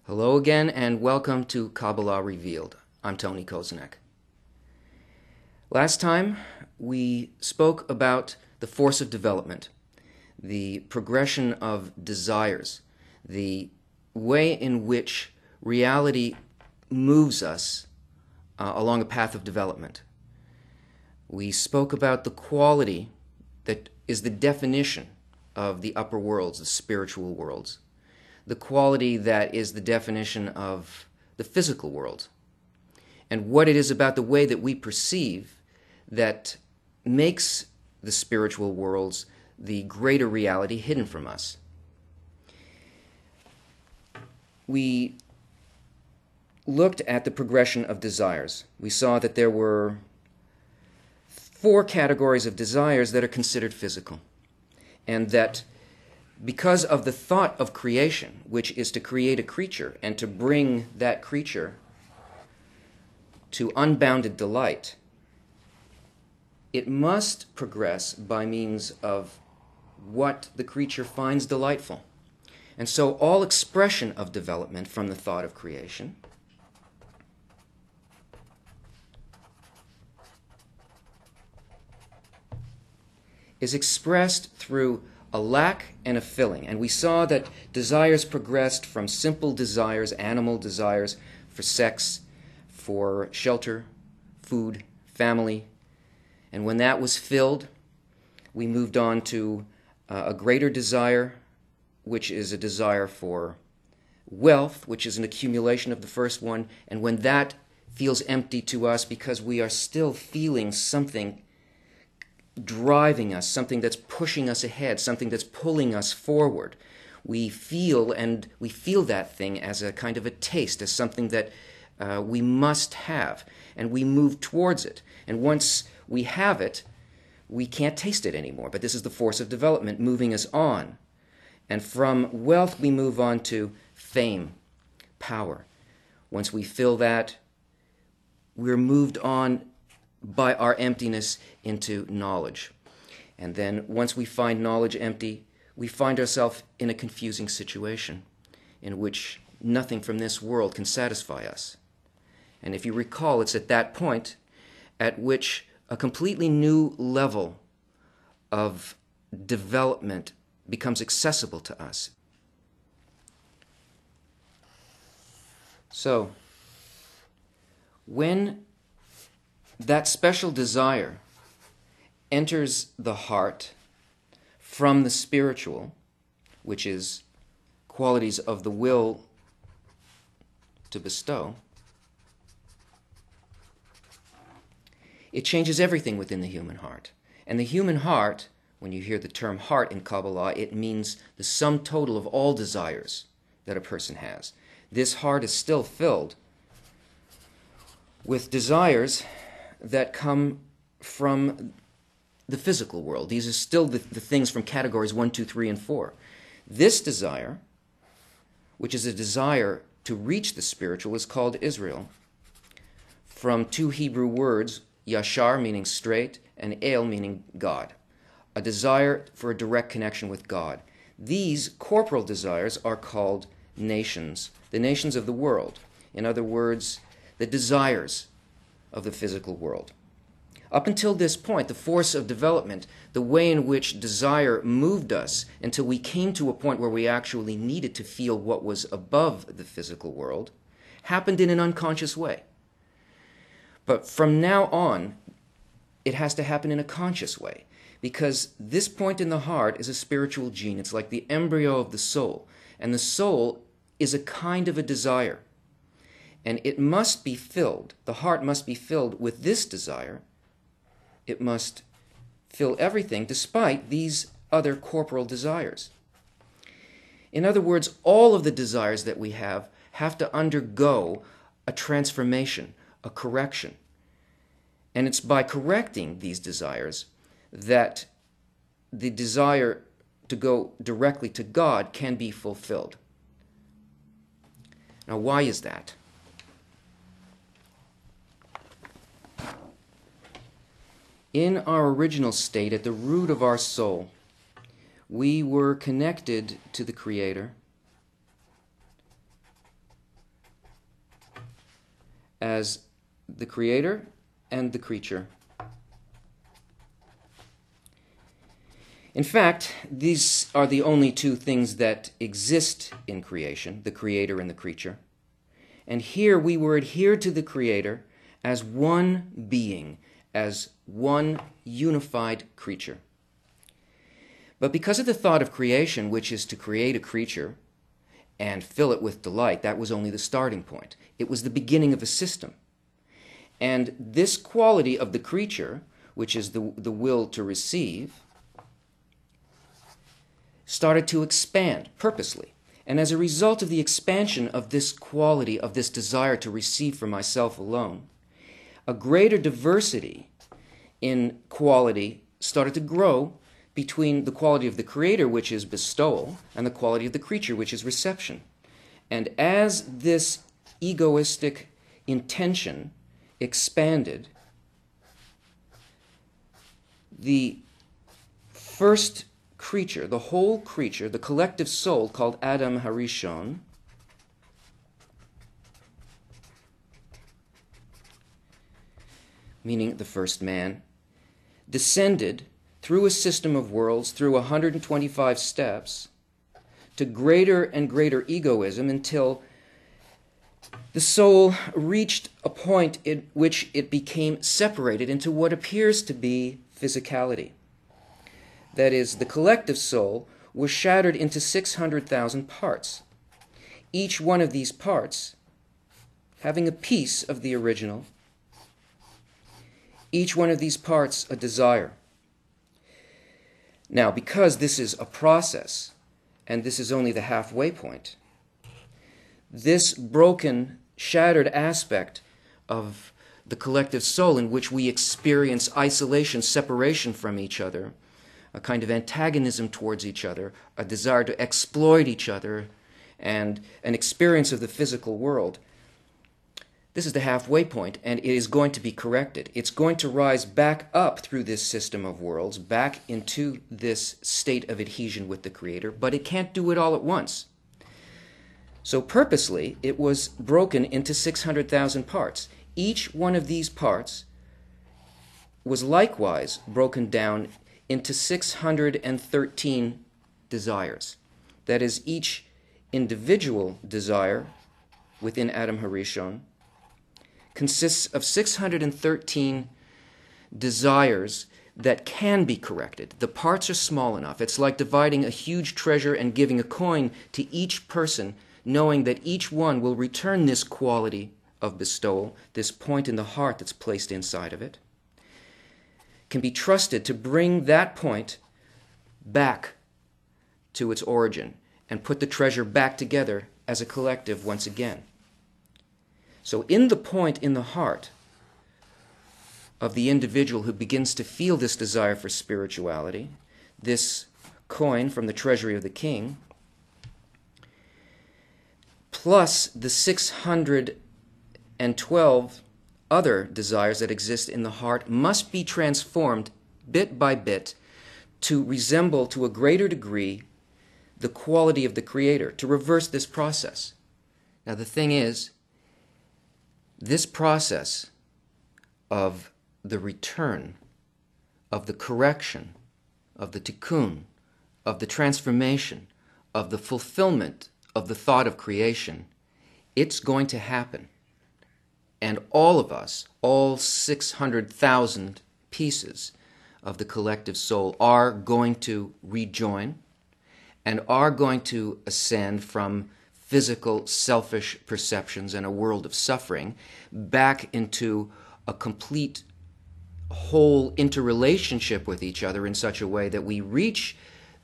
Hello again, and welcome to Kabbalah Revealed. I'm Tony Kozenek. Last time, we spoke about the force of development, the progression of desires, the way in which reality moves us along a path of development. We spoke about the quality that is the definition of the upper worlds, the spiritual worlds, the quality that is the definition of the physical world, and what it is about the way that we perceive that makes the spiritual worlds the greater reality hidden from us. We looked at the progression of desires. We saw that there were 4 categories of desires that are considered physical, and that because of the thought of creation, which is to create a creature and to bring that creature to unbounded delight, it must progress by means of what the creature finds delightful. And so all expression of development from the thought of creation is expressed through a lack and a filling. And we saw that desires progressed from simple desires, animal desires, for sex, for shelter, food, family. And when that was filled, we moved on to a greater desire, which is a desire for wealth, which is an accumulation of the first one. And when that feels empty to us because we are still feeling something driving us, something that's pushing us ahead, something that's pulling us forward, we feel that thing as a kind of a taste, as something that we must have, and we move towards it. And once we have it, we can't taste it anymore. But this is the force of development moving us on. And from wealth, we move on to fame, power. Once we fill that, we're moved on by our emptiness into knowledge. And then once we find knowledge empty, we find ourselves in a confusing situation in which nothing from this world can satisfy us. And if you recall, it's at that point at which a completely new level of development becomes accessible to us. So, when that special desire enters the heart from the spiritual, which is qualities of the will to bestow, it changes everything within the human heart. And the human heart, when you hear the term heart in Kabbalah, it means the sum total of all desires that a person has. This heart is still filled with desires that come from the physical world. These are still the things from categories 1, 2, 3, and 4. This desire, which is a desire to reach the spiritual, is called Israel, from 2 Hebrew words, yashar, meaning straight, and el, meaning God. A desire for a direct connection with God. these corporal desires are called nations, the nations of the world. In other words, the desires of the physical world. Up until this point, the force of development, the way in which desire moved us until we came to a point where we actually needed to feel what was above the physical world, happened in an unconscious way. But from now on, it has to happen in a conscious way, because this point in the heart is a spiritual gene. It's like the embryo of the soul, and the soul is a kind of a desire. And it must be filled, the heart must be filled with this desire. It must fill everything despite these other corporal desires. In other words, all of the desires that we have to undergo a transformation, a correction. And it's by correcting these desires that the desire to go directly to God can be fulfilled. Now, why is that? In our original state, at the root of our soul, we were connected to the Creator as the Creator and the creature. In fact, these are the only two things that exist in creation, the Creator and the creature. And here we were adhered to the Creator as one being, as one unified creature. But because of the thought of creation, which is to create a creature and fill it with delight, that was only the starting point. It was the beginning of a system. And this quality of the creature, which is the will to receive, started to expand purposely. And as a result of the expansion of this quality, of this desire to receive for myself alone, a greater diversity in quality started to grow between the quality of the Creator, which is bestowal, and the quality of the creature, which is reception. And as this egoistic intention expanded, the first creature, the whole creature, the collective soul called Adam Harishon, meaning the first man, descended through a system of worlds, through 125 steps, to greater and greater egoism until the soul reached a point in which it became separated into what appears to be physicality. That is, the collective soul was shattered into 600,000 parts, each one of these parts having a piece of the original, each one of these parts a desire. Now, because this is a process, and this is only the halfway point, this broken, shattered aspect of the collective soul in which we experience isolation, separation from each other, a kind of antagonism towards each other, a desire to exploit each other, and an experience of the physical world, this is the halfway point, and it is going to be corrected. It's going to rise back up through this system of worlds, back into this state of adhesion with the Creator, but it can't do it all at once. So purposely, it was broken into 600,000 parts. Each one of these parts was likewise broken down into 613 desires. That is, each individual desire within Adam Harishon consists of 613 desires that can be corrected. The parts are small enough. It's like dividing a huge treasure and giving a coin to each person, knowing that each one will return this quality of bestowal, this point in the heart that's placed inside of it, can be trusted to bring that point back to its origin and put the treasure back together as a collective once again. So in the point in the heart of the individual who begins to feel this desire for spirituality, this coin from the treasury of the king, plus the 612 other desires that exist in the heart, must be transformed bit by bit to resemble to a greater degree the quality of the Creator, to reverse this process. Now the thing is, this process of the return, of the correction, of the tikkun, of the transformation, of the fulfillment of the thought of creation, it's going to happen. And all of us, all 600,000 pieces of the collective soul, are going to rejoin and are going to ascend from physical, selfish perceptions and a world of suffering back into a complete whole interrelationship with each other in such a way that we reach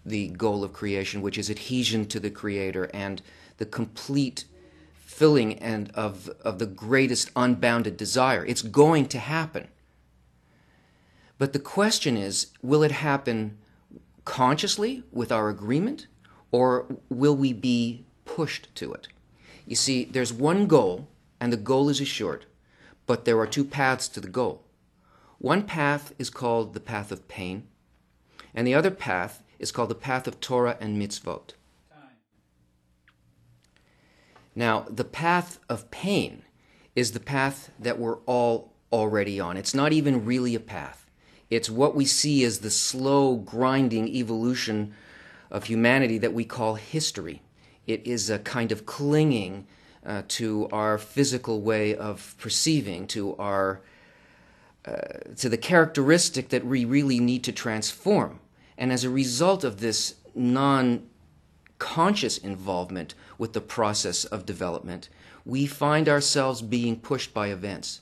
the goal of creation, which is adhesion to the Creator and the complete filling and of the greatest unbounded desire. It's going to happen. But the question is, will it happen consciously with our agreement, or will we be pushed to it? You see, there's one goal, and the goal is assured, but there are two paths to the goal. One path is called the path of pain, and the other path is called the path of Torah and mitzvot. Now, the path of pain is the path that we're all already on. It's not even really a path. It's what we see as the slow, grinding evolution of humanity that we call history. It is a kind of clinging to our physical way of perceiving, to the characteristic that we really need to transform. And as a result of this non-conscious involvement with the process of development, we find ourselves being pushed by events.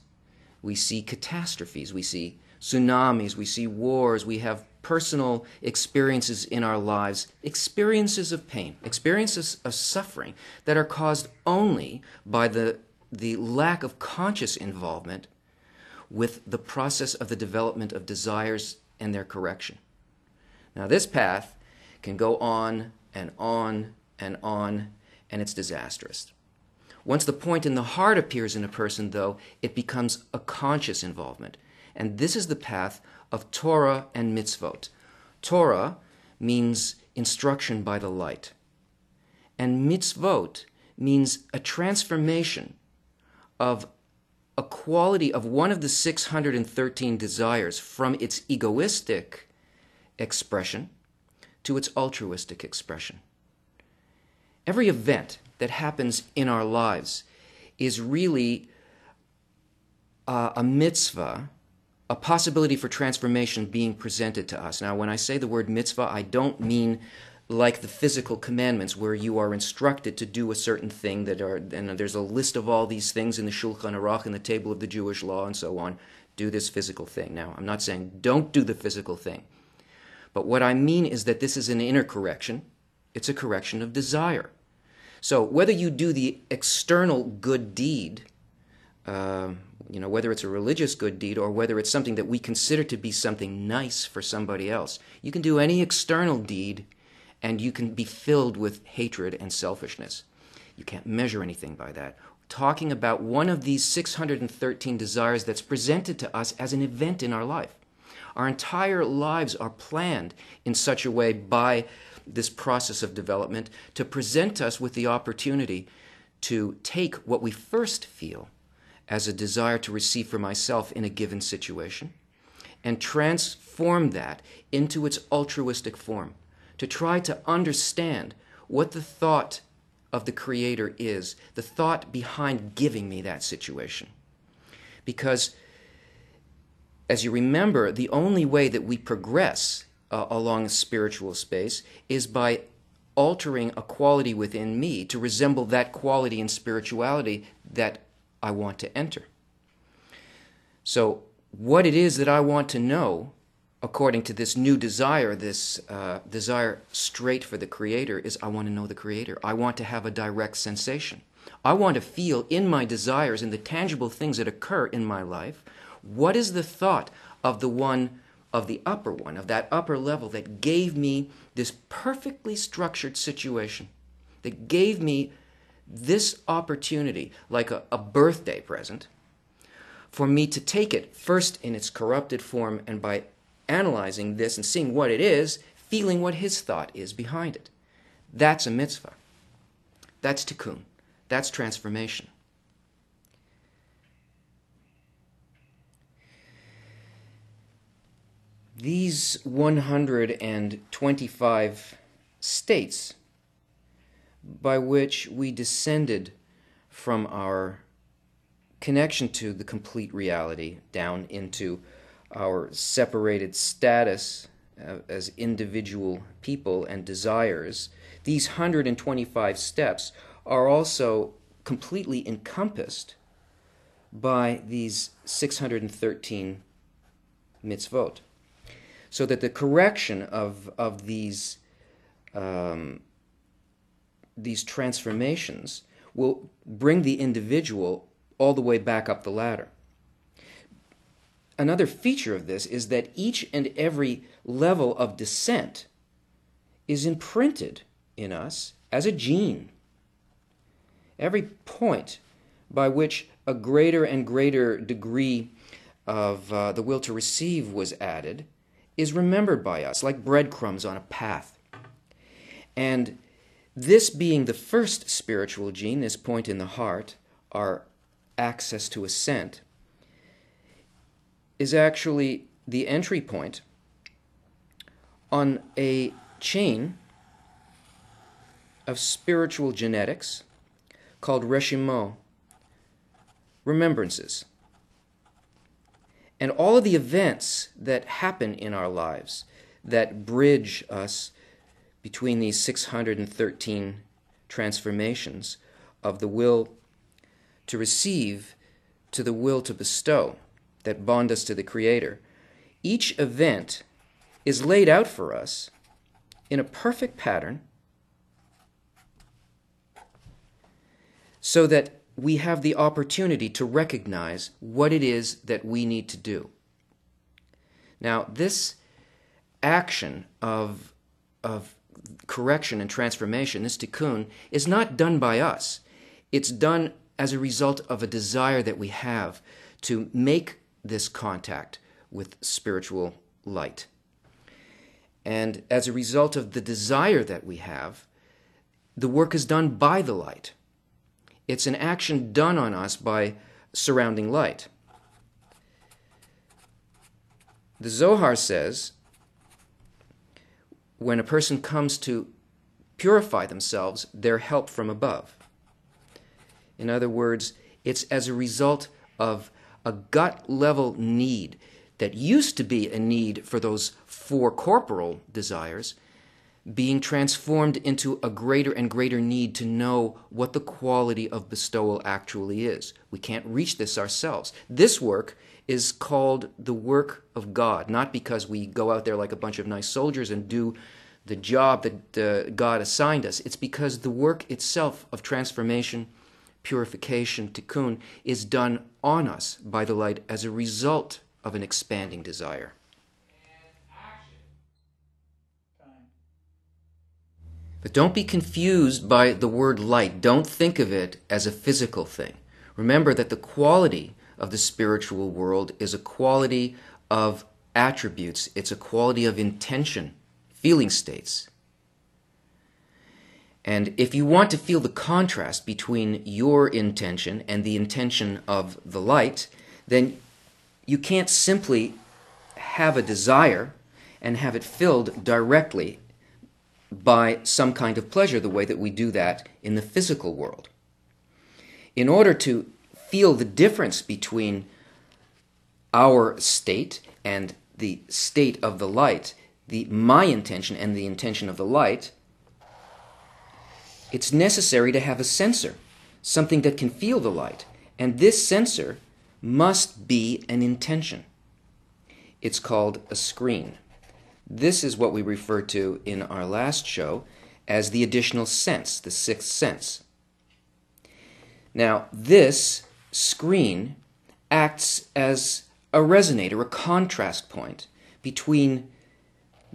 We see catastrophes, we see tsunamis, we see wars, we have personal experiences in our lives, experiences of pain, experiences of suffering that are caused only by the lack of conscious involvement with the process of the development of desires and their correction. Now this path can go on and on and on, and it's disastrous. Once the point in the heart appears in a person, though, it becomes a conscious involvement. And this is the path of Torah and mitzvot. Torah means instruction by the light. And mitzvot means a transformation of a quality of one of the 613 desires from its egoistic expression to its altruistic expression. Every event that happens in our lives is really a mitzvah, a possibility for transformation being presented to us. Now, when I say the word mitzvah, I don't mean like the physical commandments where you are instructed to do a certain thing and there's a list of all these things in the Shulchan Aruch, in the table of the Jewish law and so on. Do this physical thing. Now, I'm not saying don't do the physical thing. But what I mean is that this is an inner correction. It's a correction of desire. So whether you do the external good deed, whether it's a religious good deed or whether it's something that we consider to be something nice for somebody else, you can do any external deed and you can be filled with hatred and selfishness. You can't measure anything by that. We're talking about one of these 613 desires that's presented to us as an event in our life. Our entire lives are planned in such a way by this process of development to present us with the opportunity to take what we first feel as a desire to receive for myself in a given situation and transform that into its altruistic form, to try to understand what the thought of the Creator is, the thought behind giving me that situation. Because as you remember, the only way that we progress along a spiritual space is by altering a quality within me to resemble that quality in spirituality that I want to enter. So what it is that I want to know, according to this new desire, this desire straight for the Creator, is I want to know the Creator. I want to have a direct sensation. I want to feel in my desires, in the tangible things that occur in my life, what is the thought of the one, of the upper one, of that upper level that gave me this perfectly structured situation, that gave me this opportunity, like a birthday present, for me to take it first in its corrupted form, and by analyzing this and seeing what it is, feeling what his thought is behind it. That's a mitzvah. That's tikkun. That's transformation. These 125 states by which we descended from our connection to the complete reality down into our separated status as individual people and desires, these 125 steps are also completely encompassed by these 613 mitzvot. So that the correction of these transformations will bring the individual all the way back up the ladder. Another feature of this is that each and every level of descent is imprinted in us as a gene. Every point by which a greater and greater degree of the will to receive was added is remembered by us like breadcrumbs on a path. And this being the first spiritual gene, this point in the heart, our access to ascent, is actually the entry point on a chain of spiritual genetics called reshimo, remembrances. And all of the events that happen in our lives that bridge us between these 613 transformations of the will to receive to the will to bestow that bond us to the Creator, each event is laid out for us in a perfect pattern so that we have the opportunity to recognize what it is that we need to do. Now, this action of correction and transformation, this tikkun, is not done by us. It's done as a result of a desire that we have to make this contact with spiritual light. And as a result of the desire that we have, the work is done by the light. It's an action done on us by surrounding light. The Zohar says, when a person comes to purify themselves, they're help from above. In other words, it's as a result of a gut-level need that used to be a need for those four corporal desires, being transformed into a greater and greater need to know what the quality of bestowal actually is. We can't reach this ourselves. This work is called the work of God, not because we go out there like a bunch of nice soldiers and do the job that God assigned us. It's because the work itself of transformation, purification, tikkun, is done on us by the light as a result of an expanding desire. But don't be confused by the word light. Don't think of it as a physical thing. Remember that the quality of the spiritual world is a quality of attributes. It's a quality of intention, feeling states. And if you want to feel the contrast between your intention and the intention of the light, then you can't simply have a desire and have it filled directly by some kind of pleasure, the way that we do that in the physical world. In order to feel the difference between our state and the state of the light, my intention and the intention of the light, it's necessary to have a sensor, something that can feel the light. And this sensor must be an intention. It's called a screen. This is what we referred to in our last show as the additional sense, the sixth sense. Now, this screen acts as a resonator, a contrast point between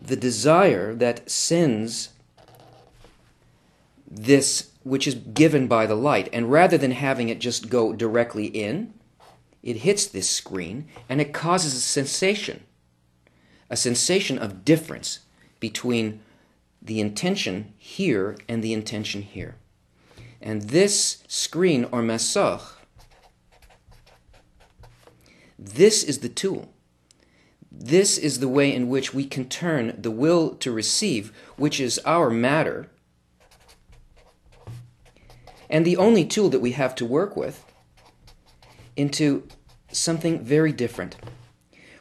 the desire that sends this which is given by the light, and rather than having it just go directly in, it hits this screen and it causes a sensation of difference between the intention here and the intention here. And this screen, or mesach, this is the tool. This is the way in which we can turn the will to receive, which is our matter, and the only tool that we have to work with, into something very different.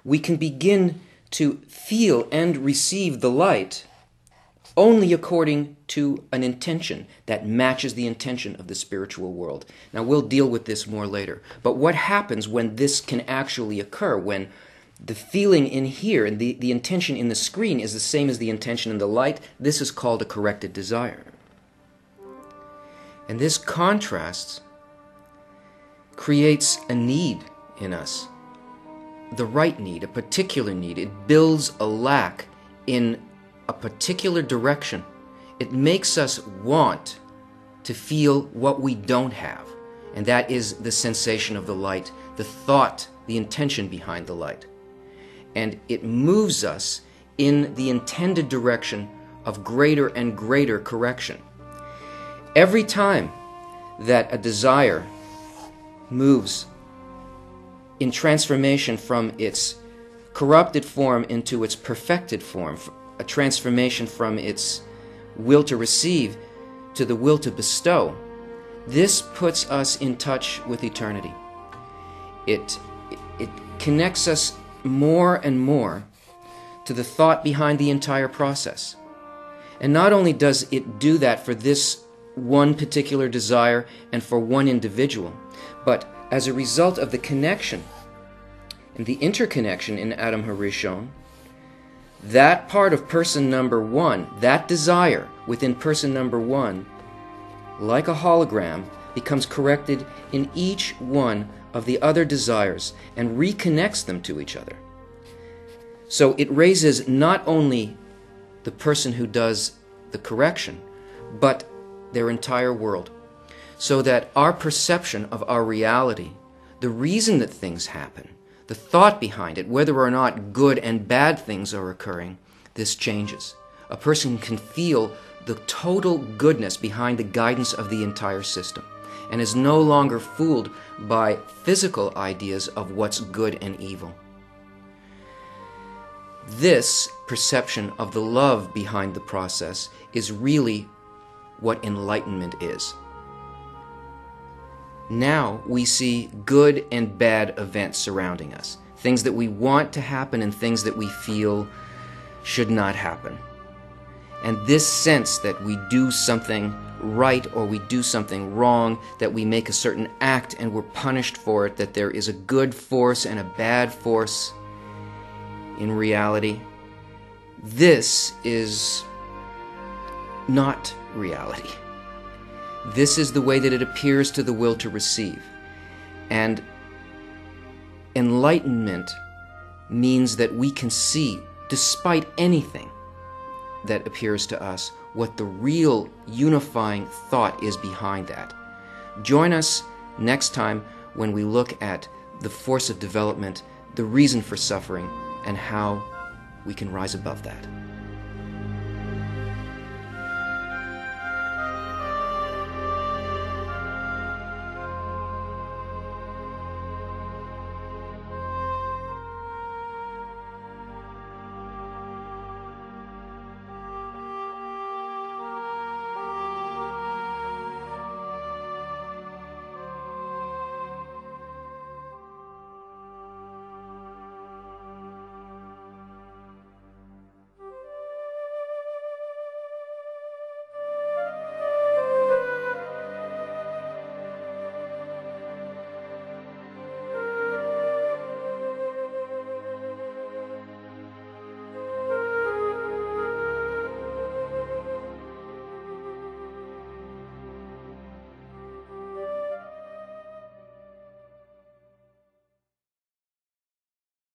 We can begin to feel and receive the light only according to an intention that matches the intention of the spiritual world. Now, we'll deal with this more later. But what happens when this can actually occur, when the feeling in here and the intention in the screen is the same as the intention in the light? This is called a corrected desire. And this contrast creates a need in us, the right need, a particular need. It builds a lack in a particular direction. It makes us want to feel what we don't have, and that is the sensation of the light, the thought, the intention behind the light. And it moves us in the intended direction of greater and greater correction. Every time that a desire moves in transformation from its corrupted form into its perfected form, a transformation from its will to receive to the will to bestow, this puts us in touch with eternity. It connects us more and more to the thought behind the entire process. And not only does it do that for this one particular desire and for one individual, but as a result of the connection and the interconnection in Adam HaRishon, that part of person number one, that desire within person number one, like a hologram, becomes corrected in each one of the other desires and reconnects them to each other. So it raises not only the person who does the correction, but their entire world, so that our perception of our reality, the reason that things happen, the thought behind it, whether or not good and bad things are occurring, this changes. A person can feel the total goodness behind the guidance of the entire system, and is no longer fooled by physical ideas of what's good and evil. This perception of the love behind the process is really what enlightenment is. Now we see good and bad events surrounding us, things that we want to happen and things that we feel should not happen. And this sense that we do something right or we do something wrong, that we make a certain act and we're punished for it, that there is a good force and a bad force in reality, this is not reality. This is the way that it appears to the will to receive. And enlightenment means that we can see, despite anything that appears to us, what the real unifying thought is behind that. Join us next time when we look at the force of development, the reason for suffering, and how we can rise above that.